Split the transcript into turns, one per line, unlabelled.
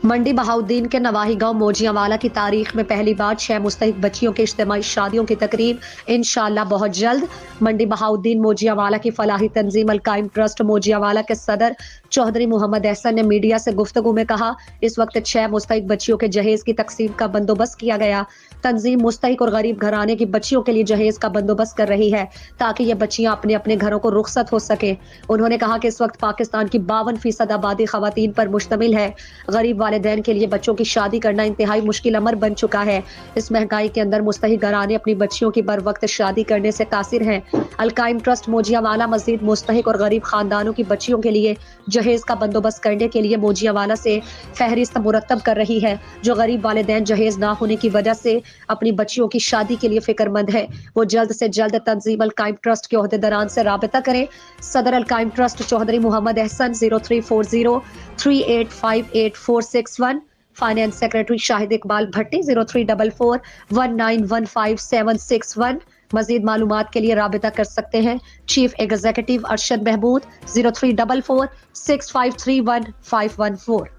मंडी बहाउद्दीन के नवाही गांव मोजियावाला की तारीख में पहली बार 6 मुस्तहिक बच्चियों के इज्तिमाई शादियों की तकरीब इंशाअल्लाह बहुत जल्द। मंडी बहाउद्दीन मोजियावाला की फलाही तंजीम अल कायम ट्रस्ट मोजियावाला के सदर चौधरी मोहम्मद एहसन ने मीडिया से गुफ्तगू में कहा, इस वक्त 6 मुस्तहिक बच्चियों के जहेज की तकसीम का बंदोबस्त किया गया। तंजीम मुस्तहिक और गरीब घराने की बच्चियों के लिए जहेज का बंदोबस्त कर रही है ताकि ये बच्चियां अपने अपने घरों को रुखसत हो सके। उन्होंने कहा कि इस वक्त पाकिस्तान की 52% आबादी खवातीन पर मुश्तमिल है। गरीब वालिदैन के लिए बच्चों की शादी करना इंतहाई मुश्किल अमर बन चुका है। इस महंगाई के अंदर मुस्तहिक घराने अपनी बच्चियों की बर वक्त शादी करने से कासिर हैं। अल कायम ट्रस्ट मोजियावाला मजीद मुस्तहिक और गरीब खानदानों की बच्चियों के लिए जहेज का बंदोबस्त करने के लिए मोजियावाला से फहरिस्त मुरतब कर रही है। जो गरीब वालिदैन जहेज ना होने की वजह से अपनी बच्चियों की शादी के लिए फिक्रमंद है, वो जल्द से जल्द तंजीम अल कायम ट्रस्ट के ओहदेदारान से राबिता करें। सदर Al Qaim trust Chaudhry Mohammad Ehsan 034038584661। Finance secretary Shahid Iqbal Bhatti 034419155761। मजीद मालूमात के लिए राबिता कर सकते हैं चीफ एग्जीक्यूटिव अरशद महमूद 03446531 514।